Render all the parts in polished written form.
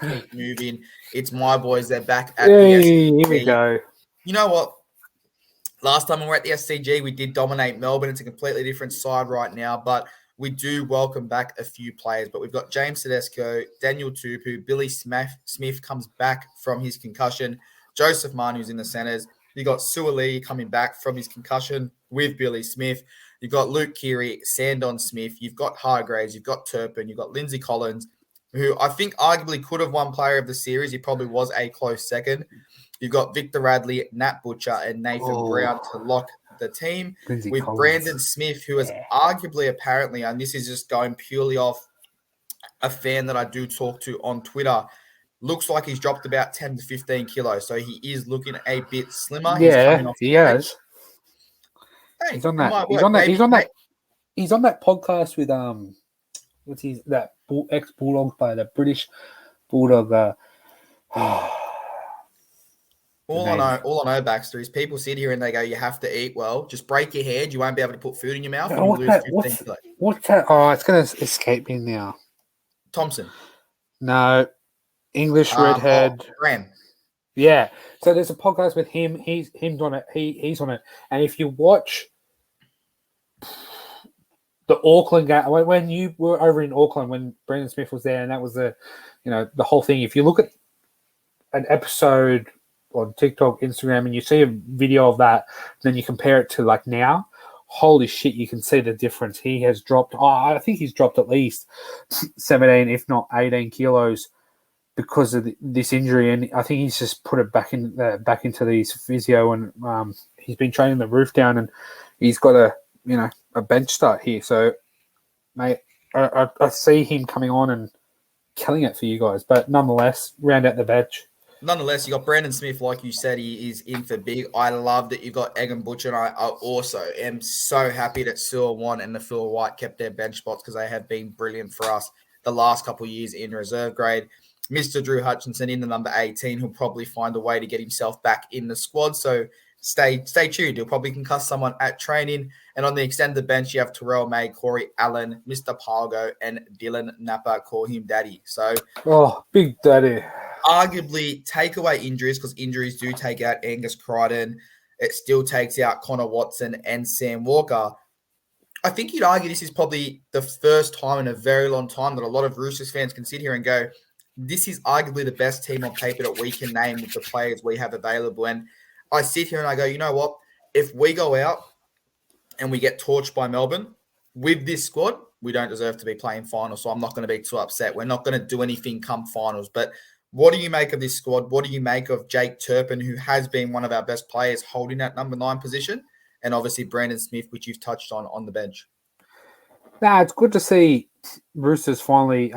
keep moving. It's my boys. They're back at Hey, the SCG. here we go. You know what? Last time we were at the SCG, we did dominate Melbourne. It's a completely different side right now, but we do welcome back a few players. But we've got James Tedesco, Daniel Tupu, Billy Smith comes back from his concussion, Joseph Manu's in the centres. You got Suoli coming back from his concussion with Billy Smith. You've got Luke Keary, Sandon Smith. You've got Hargraves. You've got Turpin. You've got Lindsay Collins, who I think arguably could have won player of the series. He probably was a close second. You've got Victor Radley, Nat Butcher, and Nathan Brown to lock the team Lindsay with Collins. Brandon Smith, who is arguably apparently, and this is just going purely off a fan that I do talk to on Twitter, looks like he's dropped about 10 to 15 kilos. So he is looking a bit slimmer. Yeah, he has. Hey, he's on that podcast with what's his that ex Bulldog player, that British Bulldog. All I know, Baxter, is people sit here and they go, you have to eat well. Just break your hand. You won't be able to put food in your mouth. And you lose 15 kilos. What's that? Oh, it's going to escape me now. Thompson. No. English redhead. Graham. Yeah. So there's a podcast with him. He's on it. He's on it. And if you watch the Auckland game, when you were over in Auckland, when Brandon Smith was there, and that was the whole thing. If you look at an episode on TikTok, Instagram, and you see a video of that, then you compare it to like now, holy shit, you can see the difference. He has dropped, I think he's dropped at least 17, if not 18 kilos because of this injury. And I think he's just put it back into these physio, and he's been training the roof down, and he's got a bench start here. So, mate, I see him coming on and killing it for you guys. But nonetheless, round out the bench. Nonetheless, you got Brandon Smith, like you said, he is in for big. I love that you got Egan Butcher, and I also am so happy that Sewer One and the Phil White kept their bench spots because they have been brilliant for us the last couple of years in reserve grade. Mr. Drew Hutchinson in the number 18, who'll probably find a way to get himself back in the squad. So stay tuned. He'll probably concuss someone at training. And on the extended bench, you have Terrell May, Corey Allen, Mr. Palgo, and Dylan Napa. Call him Daddy. So, Big Daddy. Arguably, take away injuries, because injuries do take out Angus Crichton. It still takes out Connor Watson and Sam Walker. I think you'd argue this is probably the first time in a very long time that a lot of Roosters fans can sit here and go, this is arguably the best team on paper that we can name with the players we have available. And I sit here and I go, you know what? If we go out and we get torched by Melbourne with this squad, we don't deserve to be playing finals. So I'm not going to be too upset. We're not going to do anything come finals. But what do you make of this squad? What do you make of Jake Turpin, who has been one of our best players holding that number 9 position? And obviously Brandon Smith, which you've touched on the bench. It's good to see Roosters finally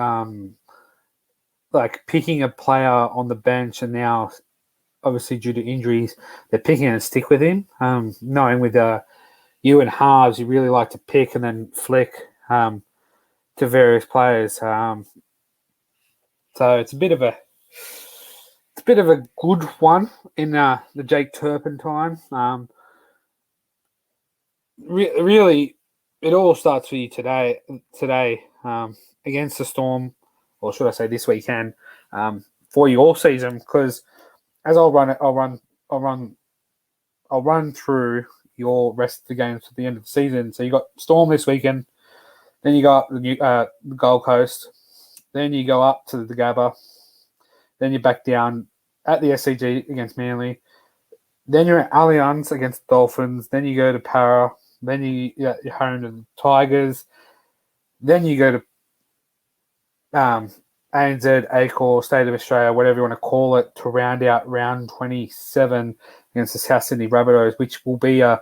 picking a player on the bench, and now obviously due to injuries, they're picking and stick with him. Knowing with you and Halves, you really like to pick and then flick to various players. So it's a bit of a good one in the Jake Turpin time. Really, it all starts for you today against the Storm, or should I say this weekend, for you all season. Because as I'll run through your rest of the games at the end of the season. So you got Storm this weekend, then you got the Gold Coast, then you go up to the Gabba, then you're back down at the SCG against Manly, then you're at Allianz against Dolphins, then you go to Para, then you're home to the Tigers, then you go to ANZ, Accor, State of Australia, whatever you want to call it, to round out round 27 against the South Sydney Rabbitohs, which will be a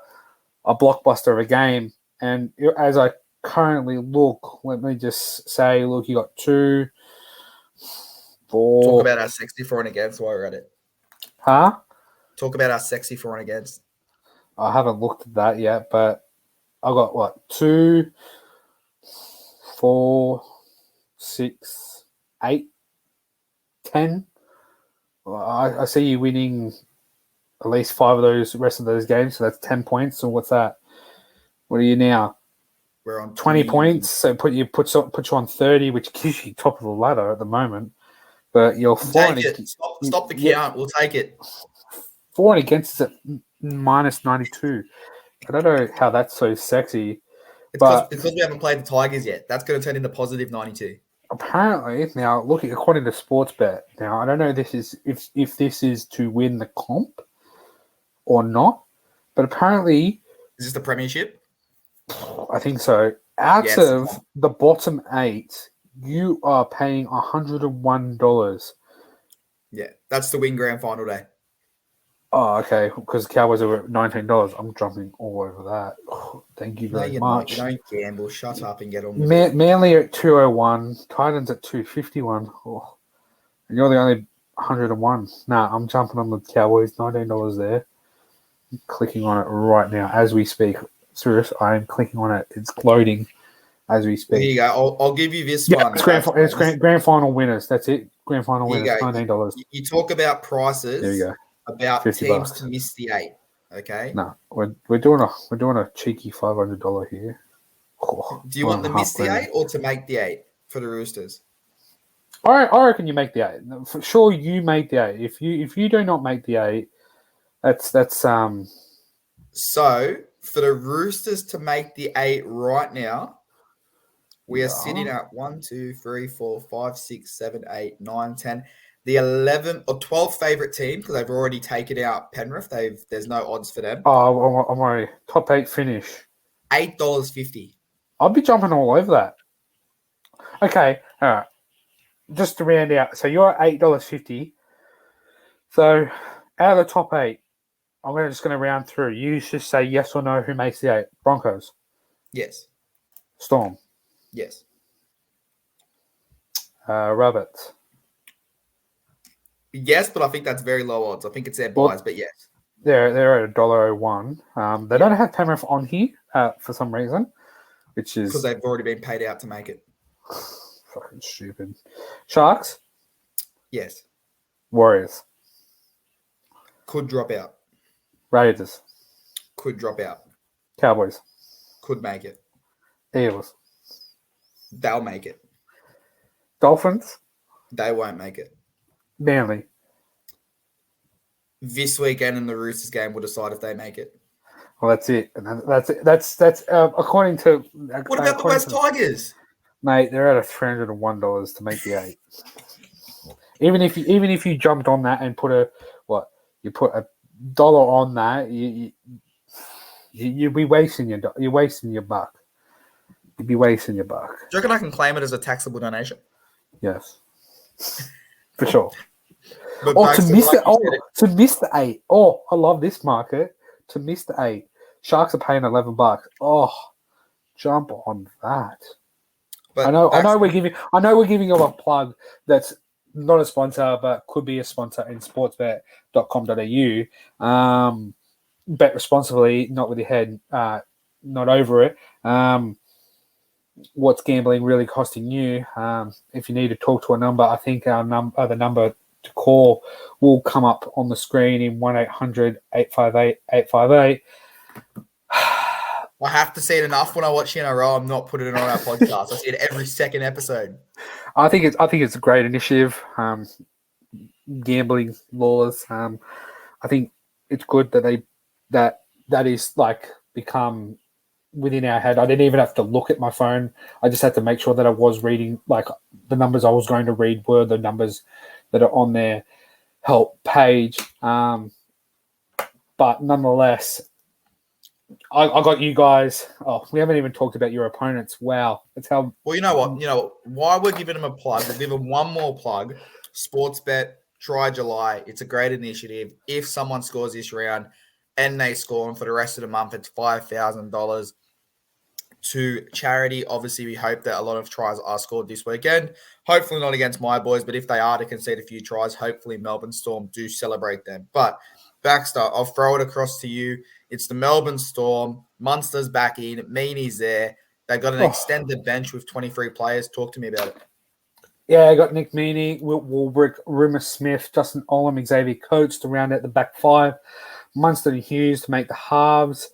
blockbuster of a game. And as I currently look, let me just say, you got 2, 4... Talk about our sexy for and against while we're at it. Huh? Talk about our sexy for and against. I haven't looked at that yet, but I got 2, 4, 6, 8, 10. I see you winning at least 5 of those rest of those games, so that's 10 points. So what's that? What are you now? We're on 20 points. So put you on 30, which gives you top of the ladder at the moment. But you're Take it. Stop the count. We'll take it. For and against is at minus 92. I don't know how that's so sexy. It's because we haven't played the Tigers yet. That's going to turn into positive 92. Apparently, now looking according to Sportsbet, now I don't know if this is to win the comp or not, but apparently, is this the premiership? I think so. Out of the bottom 8, you are paying $101. Yeah, that's to win grand final day. Oh, okay. Because Cowboys are at $19. I'm jumping all over that. Oh, thank you very much. You don't gamble. Shut up and get on with it. Manly at 201. Titans at 251. Oh. And you're the only 101. Nah, I'm jumping on the Cowboys. $19 there. I'm clicking on it right now as we speak. Serious, I am clicking on it. It's loading as we speak. Here you go. I'll give you this one. It's grand final winners. That's it. Grand final winners. $19. You talk about prices. There you go. About teams to miss the 8. Okay. No, we're doing a cheeky $500 here. Oh, do you want to miss the 8 or to make the 8 for the Roosters? I reckon you make the 8. For sure, you make the 8. If you do not make the 8, that's So for the Roosters to make the 8 right now, we are sitting at 1, 2, 3, 4, 5, 6, 7, 8, 9, 10. The 11 or 12 favourite team, because they've already taken out Penrith. There's no odds for them. Oh, I'm already top 8 finish. $8.50. I'll be jumping all over that. Okay, all right. Just to round out, so you're at $8.50. So out of the top 8, I'm just going to round through. You just say yes or no. Who makes the 8? Broncos. Yes. Storm. Yes. Rabbits. Yes, but I think that's very low odds. I think it's their buys, but yes. They're at $1.01. They don't have Penrith on here for some reason, which is... Because they've already been paid out to make it. Fucking stupid. Sharks? Yes. Warriors? Could drop out. Raiders? Could drop out. Cowboys? Could make it. Eagles? They'll make it. Dolphins? They won't make it. Manly? This weekend in the Roosters game will decide if they make it. Well, that's it. That's it. That's according to... What about the West Tigers? Mate, they're at $301 to make the 8. Even if you jumped on that and put $1 on that, you'd be wasting your buck. You'd be wasting your buck. Do you reckon I can claim it as a taxable donation? Yes, for sure. But to miss the 8. Oh, I love this market. To miss the 8, Sharks are paying $11. Oh, jump on that. But I know we're giving you a plug that's not a sponsor, but could be a sponsor in sportsbet.com.au. Bet responsibly, not with your head, not over it. What's gambling really costing you? If you need to talk to a number, I think the number to call will come up on the screen in 1-800-858-858. I have to see it enough when I watch NRL. I'm not putting it on our podcast. I see it every second episode. I think it's a great initiative. Gambling laws. I think it's good that that is like become within our head. I didn't even have to look at my phone. I just had to make sure that I was reading, like the numbers I was going to read were the numbers that are on their help page. But nonetheless, I got you guys. Oh, we haven't even talked about your opponents. Wow. That's how. Well, you know what? Why we're giving them a plug, we'll give them one more plug. Sportsbet, try July. It's a great initiative. If someone scores this round and they score, and for the rest of the month, it's $5,000 to charity. Obviously, we hope that a lot of tries are scored this weekend. Hopefully not against my boys, but if they are to concede a few tries, hopefully Melbourne Storm do celebrate them. But Baxter, I'll throw it across to you. It's the Melbourne Storm. Munster's back in. Meany's there. They've got an extended bench with 23 players. Talk to me about it. Yeah, I got Nick Meaney, Wilt Warbrick, Rumour Smith, Justin Olam, Xavier Coates to round out the back 5. Munster and Hughes to make the halves.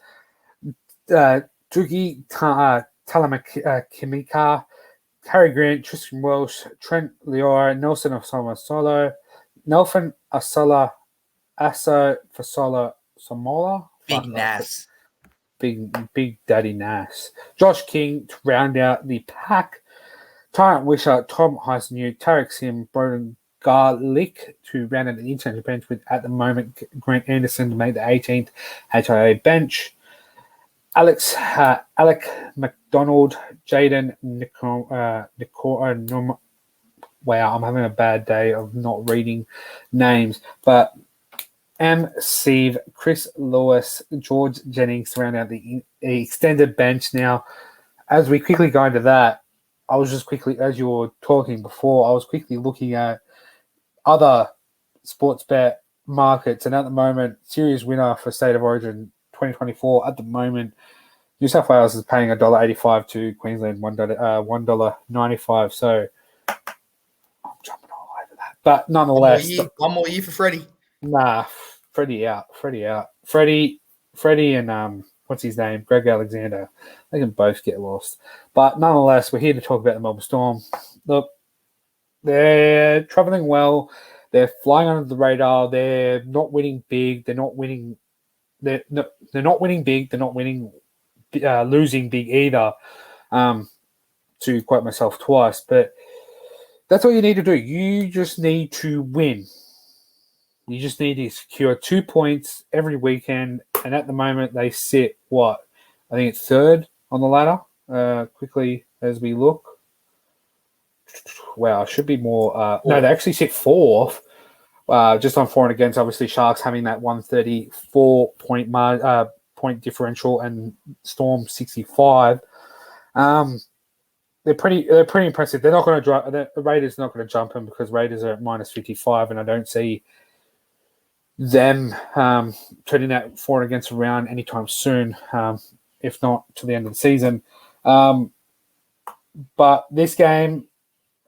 Tugi Talamakimika Harry Grant, Tristan Welsh, Trent Leora, Nelson Osama Solo, Nelson Asala Aso Fasola Samola. Big Nas. Big Daddy Nas. Josh King to round out the pack. Tyrant Wisher, Tom Heiseneu, Tarek Sim, Broden Garlic to round out the international bench with, at the moment, Grant Anderson to make the 18th HIA bench. Alec McDonald, Jaden wow, I'm having a bad day of not reading names, but M. Steve, Chris Lewis, George Jennings to round out the extended bench. Now, as we quickly go into that, I was just quickly, as you were talking before, I was quickly looking at other sports bet markets, and at the moment, series winner for State of Origin 2024, at the moment, New South Wales is paying $1.85 to Queensland $1.95. So I'm jumping all over that. But nonetheless, one more year for Freddie. Nah, Freddie out. Freddie and what's his name? Greg Alexander. They can both get lost. But nonetheless, we're here to talk about the Melbourne Storm. Look, they're travelling well. They're flying under the radar. They're not winning big. They're not winning. They're not winning big. They're not winning. Losing big either. To quote myself twice, but that's all you need to do. You just need to win. You just need to secure 2 points every weekend, and at the moment they sit I think it's third on the ladder. Quickly as we look, wow, it should be more. No, they actually sit fourth, just on for and against. Obviously, Sharks having that 134 point point differential, and Storm 65. They're pretty impressive. They're not going to drop. The Raiders are not going to jump them because Raiders are at minus 55, and I don't see them turning that for and against around anytime soon, if not to the end of the season. But this game,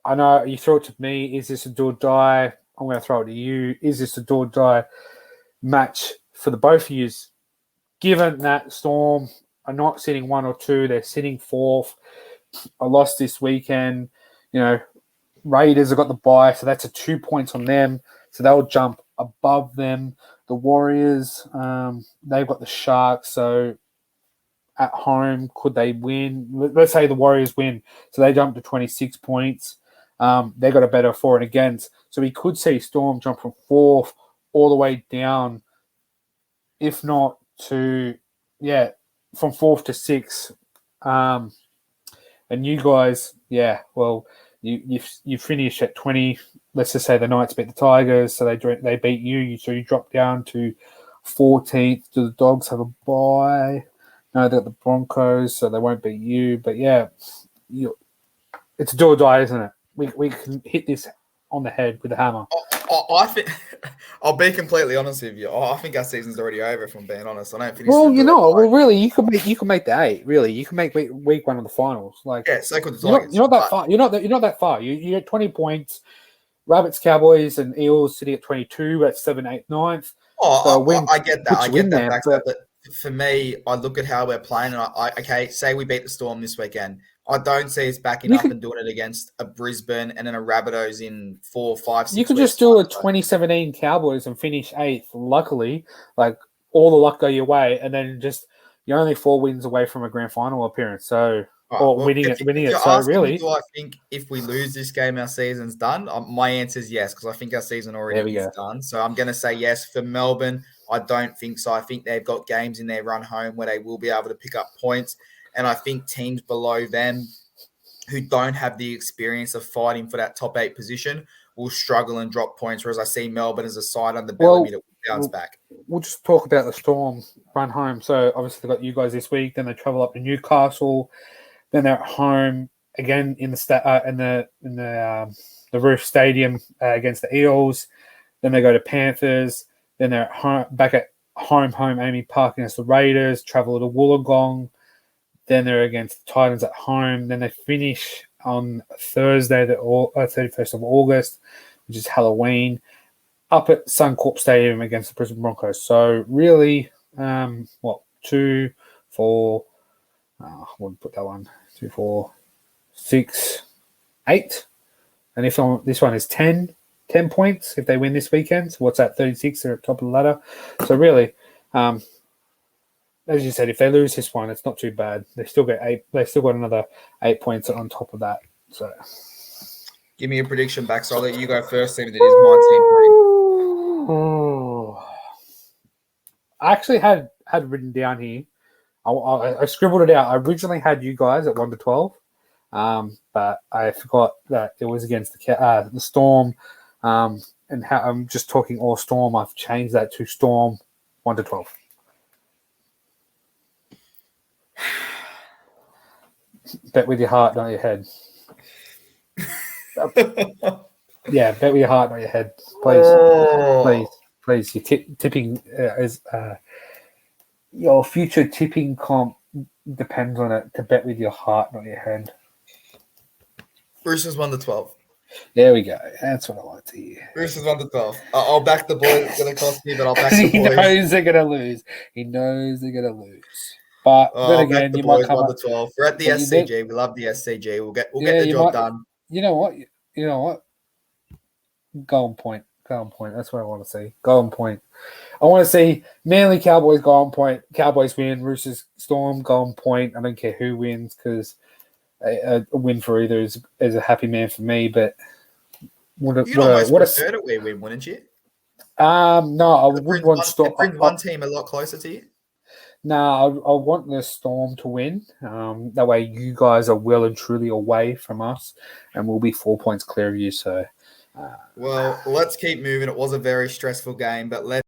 I know you throw it to me. Is this a do or die? I'm going to throw it to you. Is this a do or die match for the both of you? Given that Storm are not sitting 1 or 2, they're sitting fourth. I lost this weekend. Raiders have got the bye, so that's a 2 points on them. So they'll jump above them. The Warriors, they've got the Sharks. So at home, could they win? Let's say the Warriors win. So they jump to 26 points. They've got a better for and against. So we could see Storm jump from fourth all the way down, if not to, from fourth to sixth. And you guys, you finish at 20. Let's just say the Knights beat the Tigers, so they beat you, so you drop down to 14th. Do the Dogs have a bye? No, they've got the Broncos, so they won't beat you. But it's a do or die, isn't it? We can hit this on the head with a hammer. I think I'll be completely honest with you. I think our season's already over. If I'm being honest, I don't finish. Well, really, you can make the 8. Really, you can make week 1 of the finals. So could the Tigers. You're not that far. You're not that far. You get 20 points. Rabbits, Cowboys, and Eels sitting at 22. At 7, 8, 9th. I get that. But for me, I look at how we're playing, and say we beat the Storm this weekend. I don't see us backing up and doing it against a Brisbane and then a Rabbitohs in 4, 5, 6. You could just do a 2017 Cowboys and finish 8th. Luckily, all the luck go your way, and then you're only 4 wins away from a grand final appearance. So winning it. So really, do I think if we lose this game, our season's done? My answer is yes, because I think our season already is done. So I'm going to say yes for Melbourne. I don't think so. I think they've got games in their run home where they will be able to pick up points. And I think teams below them who don't have the experience of fighting for that top 8 position will struggle and drop points, whereas I see Melbourne as a side on the belly that will bounce back. We'll just talk about the Storm run home. So obviously they've got you guys this week. Then they travel up to Newcastle. Then they're at home again in the Roof Stadium against the Eels. Then they go to Panthers. Then they're at home, back at home Amy Park against the Raiders. Travel to Wollongong. Then they're against the Titans at home. Then they finish on Thursday, the 31st of August, which is Halloween, up at Suncorp Stadium against the Brisbane Broncos. So really, 2, 4, I wouldn't put that one, 2, 4, 6, 8. And if this one is 10 points if they win this weekend. So what's that, 36? They're at top of the ladder. So really, as you said, if they lose this one, it's not too bad. They still get 8. They still got another 8 points on top of that. So give me a prediction back, so I'll let you go first, seeing that it is my team. Oh. I actually had written down here. I scribbled it out. I originally had you guys at 1 to 12, but I forgot that it was against the Storm. And how I'm just talking all Storm. I've changed that to Storm 1 to 12. Bet with your heart, not your head. Yeah, bet with your heart, not your head. Please. Your tipping is your future tipping comp depends on it. To bet with your heart, not your head. Roosters 1 to 12. There we go. That's what I like to hear. Roosters 1 to 12. I'll back the boys. It's going to cost me, but I'll back the boys. He knows they're going to lose. But then again, the you boys might come 1 up. to 12. We're at the SCG. We love the SCG. We'll get the job done. You know what? Go on point. That's what I want to see. Go on point. I want to see Manly Cowboys go on point. Cowboys win. Roosters Storm go on point. I don't care who wins because a win for either is a happy man for me. But You'd almost prefer that we win, wouldn't you? No, I would want Storm. It brings one team a lot closer to you. No, I want the Storm to win. That way you guys are well and truly away from us, and we'll be 4 points clear of you. So, well, let's keep moving. It was a very stressful game, but let's